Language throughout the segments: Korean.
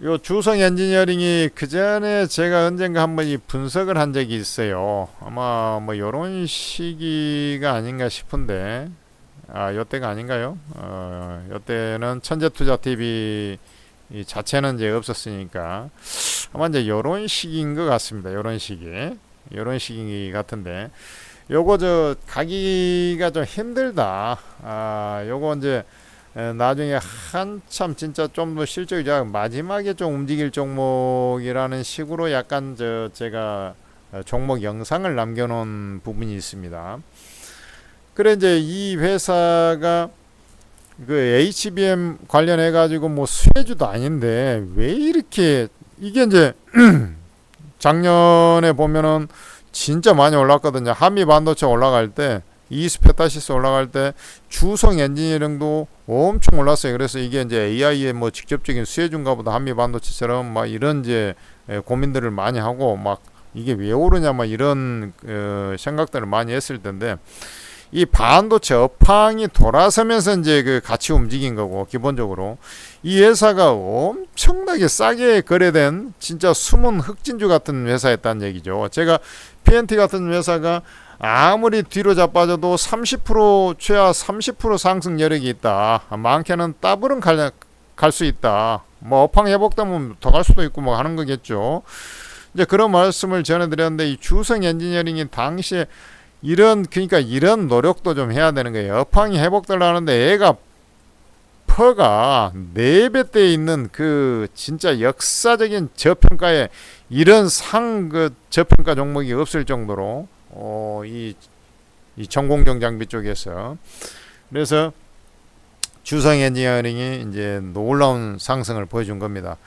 요 주성 엔지니어링이 그 전에 제가 언젠가 한번 이 분석을 한 적이 있어요. 아마 뭐 요런 시기가 아닌가 싶은데, 요때가 아닌가요? 요때는 천재투자TV 이 자체는 이제 없었으니까 아마 이제 요런 시기인 것 같습니다. 요런 시기 같은데, 요거 저 가기가 좀 힘들다. 요거 이제 나중에 한참 진짜 좀 더 실적이 마지막에 좀 움직일 종목이라는 식으로 약간 제가 종목 영상을 남겨놓은 부분이 있습니다. 그래 이제 이 회사가 그 HBM 관련해 가지고 뭐 수혜주도 아닌데 왜 이렇게 이게 이제 작년에 보면은 진짜 많이 올랐거든요. 한미 반도체 올라갈 때, 이스페타시스 올라갈 때 주성 엔지니어링도 엄청 올랐어요. 그래서 이게 이제 AI의 뭐 직접적인 수혜주인가 보다, 한미 반도체처럼 막 이런 이제 고민들을 많이 하고 막 이게 왜 오르냐 막 이런 생각들을 많이 했을 텐데, 이 반도체 업황이 돌아서면서 이제 그 같이 움직인 거고, 기본적으로 이 회사가 엄청나게 싸게 거래된 진짜 숨은 흑진주 같은 회사였다는 얘기죠. 제가 PNT 같은 회사가 아무리 뒤로 자빠져도 30% 최하 30% 상승 여력이 있다. 많게는 더블은 갈 수 있다. 뭐 업황 회복되면 더 갈 수도 있고 뭐 하는 거겠죠. 이제 그런 말씀을 전해드렸는데, 이 주성 엔지니어링이 당시에 그러니까 이런 노력도 좀 해야 되는 거예요. 업황이 회복되려는데 얘가 퍼가 4배대에 있는 그 진짜 역사적인 저평가에 이런 그 저평가 종목이 없을 정도로 이 전공정 장비 쪽에서, 그래서 주성 엔지니어링이 이제 놀라운 상승을 보여준 겁니다.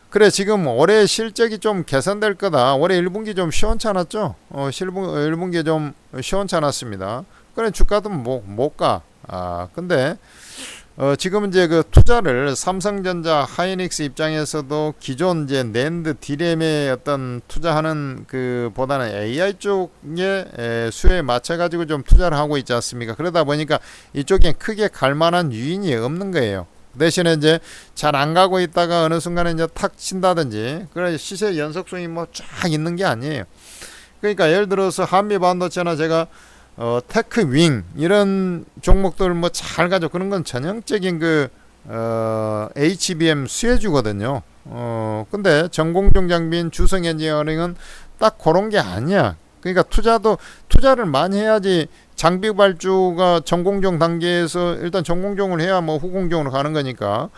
그래 지금 올해 실적이 좀 개선될 거다. 올해 1분기 좀 시원찮았죠. 1분기 좀 시원찮았습니다. 그래 주가도 못 가. 근데 지금 이제 그 투자를 삼성전자, 하이닉스 입장에서도 기존 이제 낸드 디램에 어떤 투자하는 그 보다는 AI 쪽에 수요에 맞춰 가지고 좀 투자를 하고 있지 않습니까? 그러다 보니까 이쪽에 크게 갈 만한 유인이 없는 거예요. 대신에 이제 잘 안 가고 있다가 어느 순간에 이제 탁 친다든지, 그래 시세 연속성이 뭐 쫙 있는 게 아니에요. 그러니까 예를 들어서 한미 반도체나 제가 테크윙 이런 종목들 뭐 잘 가죠. 그런 건 전형적인 그 HBM 수혜주거든요. 근데 전공정 장비인 주성 엔지니어링은 딱 그런 게 아니야. 그러니까 투자를 많이 해야지. 장비 발주가 전공정 단계에서 일단 전공정을 해야 뭐 후공정으로 가는 거니까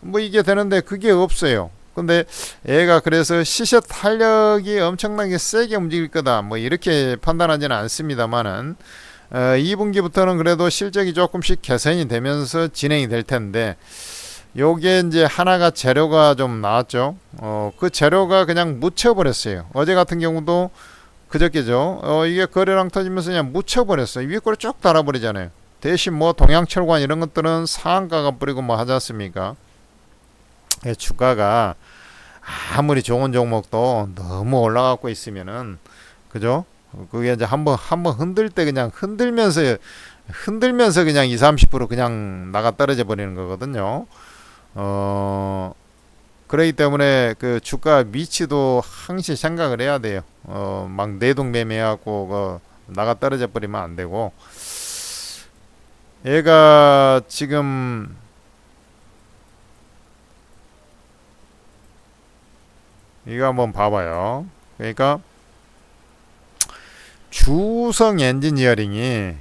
뭐 이게 되는데 그게 없어요. 근데 얘가 그래서 시세 탄력이 엄청나게 세게 움직일 거다 뭐 이렇게 판단하지는 않습니다만은 2분기부터는 그래도 실적이 조금씩 개선이 되면서 진행이 될 텐데, 요게 이제 하나가 재료가 좀 나왔죠. 그 재료가 그냥 묻혀버렸어요. 어제 같은 경우도 그저께죠. 이게 거래량 터지면서 그냥 묻혀버렸어요. 위에 거를 쭉 달아버리잖아요. 대신 뭐 동양철관 이런 것들은 상한가가 뿌리고 뭐 하지 않습니까? 주가가 아무리 좋은 종목도 너무 올라가고 있으면은, 그죠? 그게 이제 한번 흔들 때 그냥 흔들면서 그냥 20-30% 그냥 나가 떨어져 버리는 거거든요. 그렇기 때문에 그 주가 위치도 항시 생각을 해야 돼요. 막 내동매매하고 나가 떨어져 버리면 안 되고, 얘가 지금 이거 한번 봐봐요. 그러니까 주성 엔지니어링이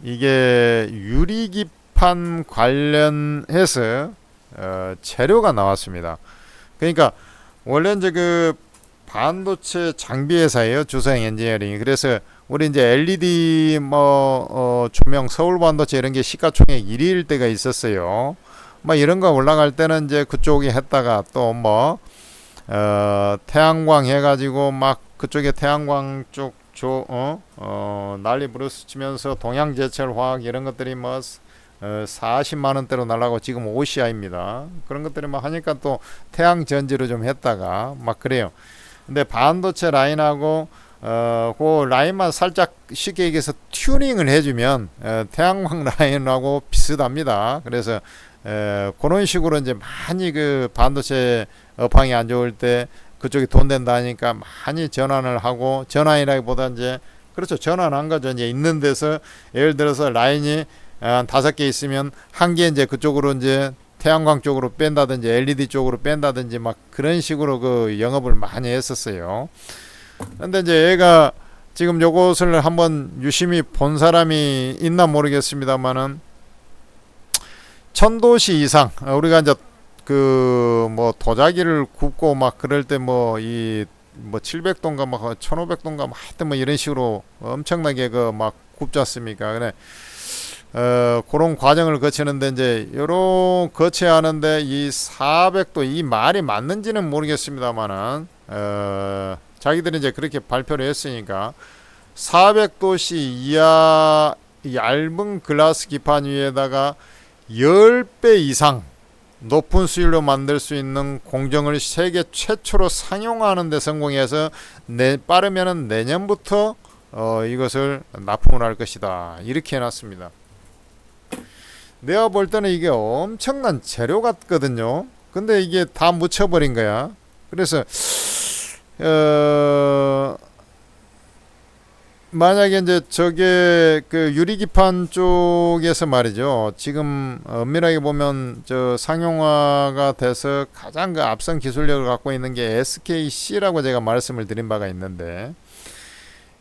이게 유리기판 관련해서 재료가 나왔습니다. 그러니까 원래 이제 그 반도체 장비 회사예요, 주성 엔지니어링이. 그래서 우리 이제 LED 조명, 서울 반도체 이런 게 시가총액 1위일 때가 있었어요. 뭐 이런 거 올라갈 때는 이제 그쪽이 했다가 또 뭐 태양광 해가지고 막 그쪽에 태양광 쪽 난리 부르스 치면서 동양제철화학 이런 것들이 뭐 40만원대로 날라고 지금 OCI입니다. 그런 것들이 막 하니까 또 태양전지로 좀 했다가 막 그래요. 근데 반도체 라인하고 그 라인만 살짝 쉽게 얘기해서 튜닝을 해주면 태양광 라인하고 비슷합니다. 그래서 그런 식으로 이제 많이 그 반도체 업황이 안 좋을 때 그쪽이 돈 된다 하니까 많이 전환을 하고, 전환이라기보다 이제 그렇죠, 전환한 거죠. 이제 있는 데서 예를 들어서 라인이 한 5개 있으면 한 개 이제 그쪽으로 이제 태양광 쪽으로 뺀다든지 LED 쪽으로 뺀다든지 막 그런 식으로 그 영업을 많이 했었어요. 근데 이제 얘가 지금 요것을 한번 유심히 본 사람이 있나 모르겠습니다만은 1000도씨 이상, 우리가 이제 그 뭐 도자기를 굽고 막 그럴 때 뭐 이 뭐 700도인가 막 1500도인가 막 하여튼 뭐 이런 식으로 엄청나게 그 막 굽지 않습니까? 그래. 그런 과정을 거치는데 이제 요런 거쳐야 하는데 이 400도 이 말이 맞는지는 모르겠습니다만은 자기들이 이제 그렇게 발표를 했으니까 400도씨 이하 얇은 글라스 기판 위에다가 10배 이상 높은 수율로 만들 수 있는 공정을 세계 최초로 상용화하는 데 성공해서 빠르면은 내년부터 이것을 납품을 할 것이다, 이렇게 해놨습니다. 내가 볼 때는 이게 엄청난 재료 같거든요. 근데 이게 다 묻혀버린 거야. 그래서 만약에 이제 저게 그 유리기판 쪽에서 말이죠, 지금 엄밀하게 보면 저 상용화가 돼서 가장 그 앞선 기술력을 갖고 있는 게 SKC라고 제가 말씀을 드린 바가 있는데,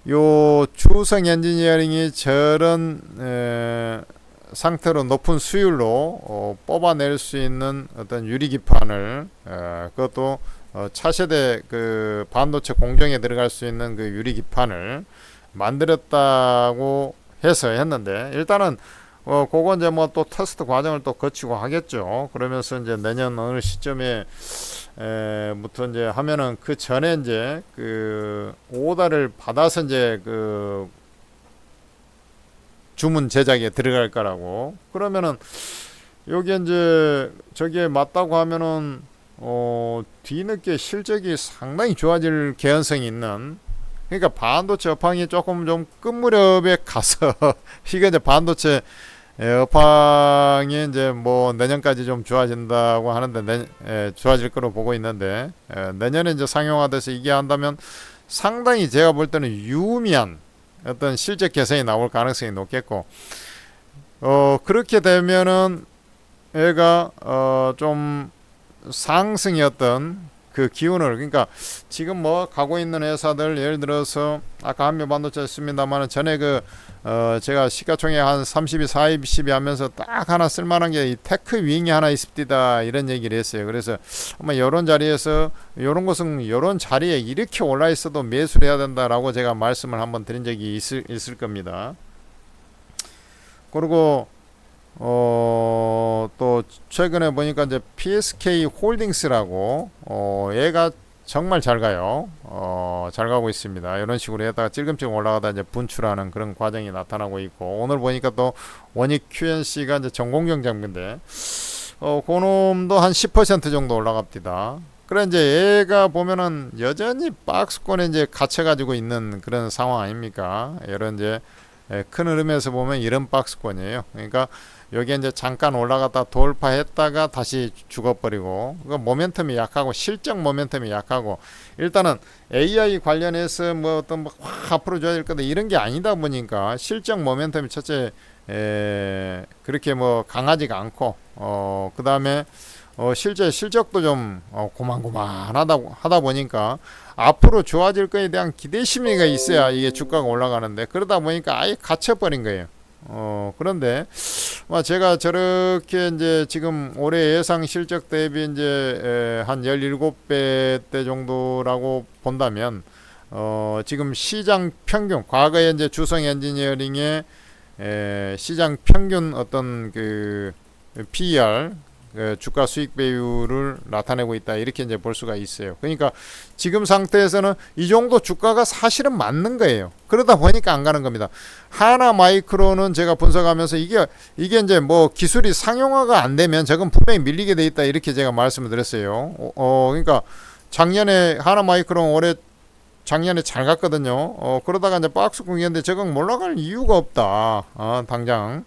요 주성 엔지니어링이 저런 상태로 높은 수율로 뽑아낼 수 있는 어떤 유리기판을 그것도 차세대 그 반도체 공정에 들어갈 수 있는 그 유리기판을 만들었다고 해서 했는데, 일단은 그거 이제 뭐 또 테스트 과정을 또 거치고 하겠죠. 그러면서 이제 내년 어느 시점에 부터 이제 하면은 그 전에 이제 그 오더를 받아서 이제 그 주문 제작에 들어갈 거라고. 그러면은 여기 이제 저기에 맞다고 하면은 뒤늦게 실적이 상당히 좋아질 개연성이 있는, 그러니까 반도체 업황이 조금 좀 끝 무렵에 가서 이게 이제 반도체 업황이 이제 뭐 내년까지 좀 좋아진다고 하는데 좋아질 거로 보고 있는데, 내년에 이제 상용화돼서 이게 한다면 상당히 제가 볼 때는 유의미한 어떤 실적 개선이 나올 가능성이 높겠고, 그렇게 되면은 얘가 좀 상승이었던 그 기운을, 그러니까 지금 뭐 가고 있는 회사들, 예를 들어서 아까 한미반도체 했습니다만 전에 그 제가 시가총액 한 30이 40이 하면서 딱 하나 쓸만한 게 이 테크 윙이 하나 있습니다, 이런 얘기를 했어요. 그래서 아마 이런 자리에서 이런 것은 이런 자리에 이렇게 올라 있어도 매수를 해야 된다라고 제가 말씀을 한번 드린 적이 있을 겁니다. 그리고 또 최근에 보니까 이제 PSK 홀딩스라고 얘가 정말 잘 가요. 잘 가고 있습니다. 이런 식으로 했다가 찔끔찔끔 올라가다 이제 분출하는 그런 과정이 나타나고 있고, 오늘 보니까 또 원익 QNC가 이제 전공정 장비인데 그놈도 한 10% 정도 올라갑니다. 그래 이제 얘가 보면은 여전히 박스권에 이제 갇혀가지고 있는 그런 상황 아닙니까? 이런 이제 큰 흐름에서 보면 이런 박스권이에요. 그러니까 여기 이제 잠깐 올라갔다 돌파했다가 다시 죽어버리고, 그 모멘텀이 약하고 실적 모멘텀이 약하고, 일단은 AI 관련해서 뭐 어떤 뭐 확 앞으로 좋아질 거다 이런 게 아니다 보니까 실적 모멘텀이 첫째 그렇게 뭐 강하지가 않고, 그 다음에 실제 실적도 좀 고만고만하다 보니까 앞으로 좋아질 거에 대한 기대 심리가 있어야 이게 주가가 올라가는데, 그러다 보니까 아예 갇혀버린 거예요. 그런데 제가 저렇게 이제 지금 올해 예상 실적 대비 이제 한 17배 대 정도라고 본다면, 지금 시장 평균, 과거에 이제 주성 엔지니어링의 시장 평균 어떤 그 PER, 주가 수익 배율을 나타내고 있다, 이렇게 이제 볼 수가 있어요. 그러니까 지금 상태에서는 이 정도 주가가 사실은 맞는 거예요. 그러다 보니까 안 가는 겁니다. 하나 마이크로는 제가 분석하면서 이게 이제 뭐 기술이 상용화가 안 되면 저건 분명히 밀리게 돼 있다, 이렇게 제가 말씀을 드렸어요. 그러니까 작년에 하나 마이크론 올해 작년에 잘 갔거든요. 그러다가 이제 박스 공이었는데 저건 올라갈 이유가 없다. 당장.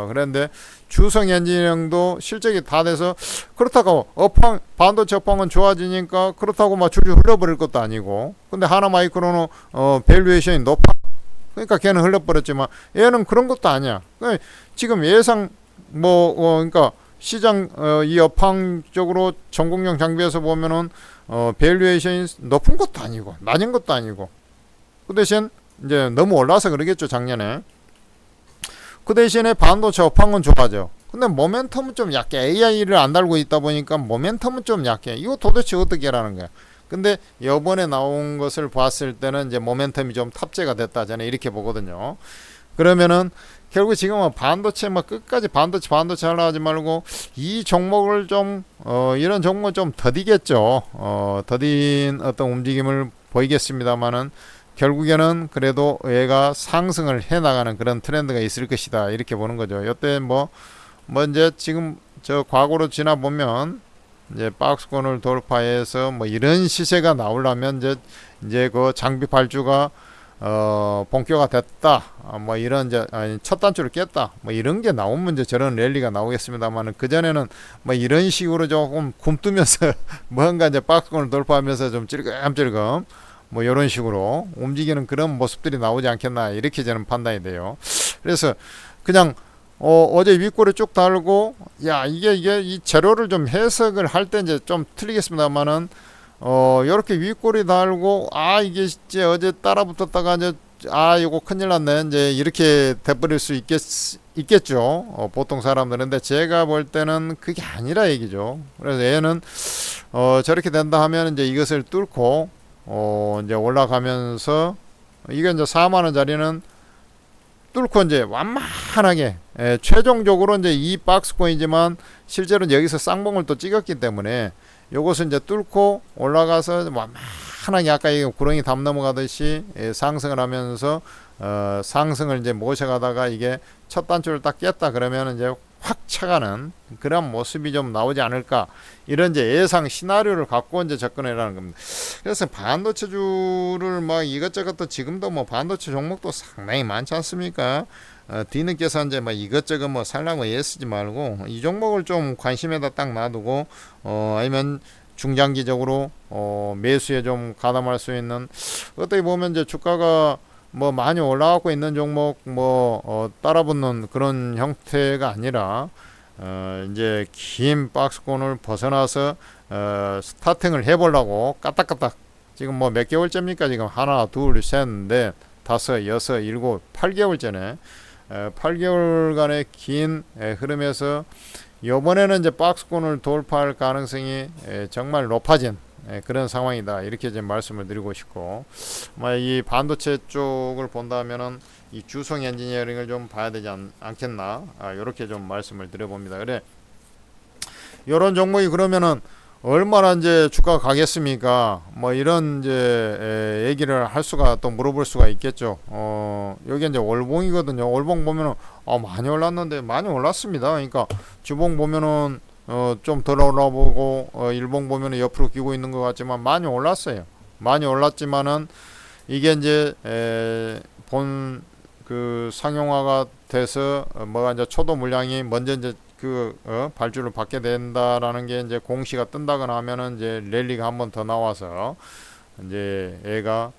그런데 주성 엔지니어링도 실적이 다 돼서 그렇다고 반도체 업황은 좋아지니까 그렇다고 막 줄줄 흘러버릴 것도 아니고. 근데 하나마이크로는 밸류에이션이 높아. 그러니까 걔는 흘러버렸지만 얘는 그런 것도 아니야. 그러니까 지금 예상 그러니까 시장 이 업황적으로 전공용 장비에서 보면은 밸류에이션이 높은 것도 아니고 낮은 것도 아니고 그 대신 이제 너무 올라서 그러겠죠 작년에. 그 대신에 반도체 업황은 좋아져. 근데 모멘텀은 좀 약해. AI를 안 달고 있다 보니까 모멘텀은 좀 약해. 이거 도대체 어떻게 하라는 거야. 근데 이번에 나온 것을 봤을 때는 이제 모멘텀이 좀 탑재가 됐다 저는 이렇게 보거든요. 그러면은 결국 지금은 반도체 끝까지 반도체 하려 하지 말고 이 종목을 좀 이런 종목은 좀 더디겠죠. 더딘 어떤 움직임을 보이겠습니다만은 결국에는 그래도 얘가 상승을 해 나가는 그런 트렌드가 있을 것이다 이렇게 보는 거죠. 이때 이제 지금 저 과거로 지나 보면 이제 박스권을 돌파해서 이런 시세가 나오려면 이제 그 장비 발주가 본격화 됐다. 이런 첫 단추를 깼다. 이런 게 나오면 이제 저런 랠리가 나오겠습니다만은 그 전에는 이런 식으로 조금 굼뜨면서 뭔가 이제 박스권을 돌파하면서 좀 찔끔찔끔 이런 식으로 움직이는 그런 모습들이 나오지 않겠나 이렇게 저는 판단이 돼요. 그래서 그냥 어제 윗골에 쭉 달고 이게 이 재료를 좀 해석을 할 때 이제 좀 틀리겠습니다만은 요렇게 윗골이 달고 이게 이제 어제 따라붙었다가 이제 이거 큰일 났네 이제 이렇게 돼버릴 수 있겠죠. 보통 사람들은. 근데 제가 볼 때는 그게 아니라 얘기죠. 그래서 얘는 저렇게 된다 하면 이제 이것을 뚫고 이제 올라가면서 이게 이제 4만원 자리는 뚫고 이제 완만하게 최종적으로 이제 이 박스권이지만 실제로는 여기서 쌍봉을 또 찍었기 때문에 요것을 이제 뚫고 올라가서 완만하게 아까 이 구렁이 담 넘어가듯이 상승을 하면서 상승을 이제 모셔가다가 이게 첫 단추를 딱 깼다 그러면 이제 확 차가는 그런 모습이 좀 나오지 않을까 이런 이제 예상 시나리오를 갖고 이제 접근해라는 겁니다. 그래서 반도체주를 이것저것 또 지금도 반도체 종목도 상당히 많지 않습니까? 뒤늦게서 이제 이것저것 살라고 애쓰지 말고 이 종목을 좀 관심에다 딱 놔두고 아니면 중장기적으로 매수에 좀 가담할 수 있는 어떻게 보면 이제 주가가 많이 올라가고 있는 종목 따라붙는 그런 형태가 아니라 이제 긴 박스권을 벗어나서 스타팅을 해보려고 까딱까딱 지금 몇 개월째입니까? 지금 하나, 둘, 셋, 넷, 다섯, 여섯, 일곱, 8개월째네. 8개월간의 긴 흐름에서 이번에는 이제 박스권을 돌파할 가능성이 정말 높아진 그런 상황이다 이렇게 좀 말씀을 드리고 싶고 이 반도체 쪽을 본다면은 이 주성 엔지니어링을 좀 봐야 되지 않겠나 이렇게 좀 말씀을 드려봅니다. 그래 이런 종목이 그러면은 얼마나 이제 주가가 가겠습니까? 이런 이제 얘기를 할 수가 또 물어볼 수가 있겠죠. 여기 이제 월봉이거든요. 월봉 보면은 많이 올랐는데 많이 올랐습니다. 그러니까 주봉 보면은 좀 덜 올라보고 일봉 보면은 옆으로 끼고 있는 것 같지만 많이 올랐어요. 많이 올랐지만은 이게 이제 본 그 상용화가 돼서 이제 초도 물량이 먼저 이제 발주를 받게 된다라는 게 이제 공시가 뜬다거나 하면은 이제 랠리가 한 번 더 나와서 이제 얘가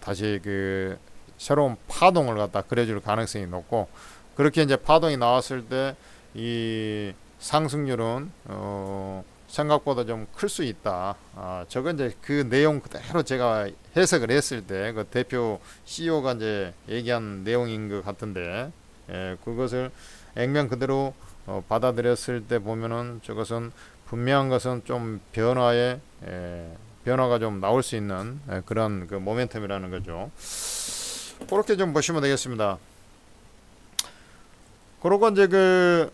다시 그 새로운 파동을 갖다 그려줄 가능성이 높고 그렇게 이제 파동이 나왔을 때 이 상승률은 생각보다 좀 클 수 있다. 저건 이제 그 내용 그대로 제가 해석을 했을 때 그 대표 CEO가 이제 얘기한 내용인 것 같은데 그것을 액면 그대로 받아들였을 때 보면은 저것은 분명한 것은 좀 변화가 좀 나올 수 있는 그런 그 모멘텀이라는 거죠. 그렇게 좀 보시면 되겠습니다. 그러고 이제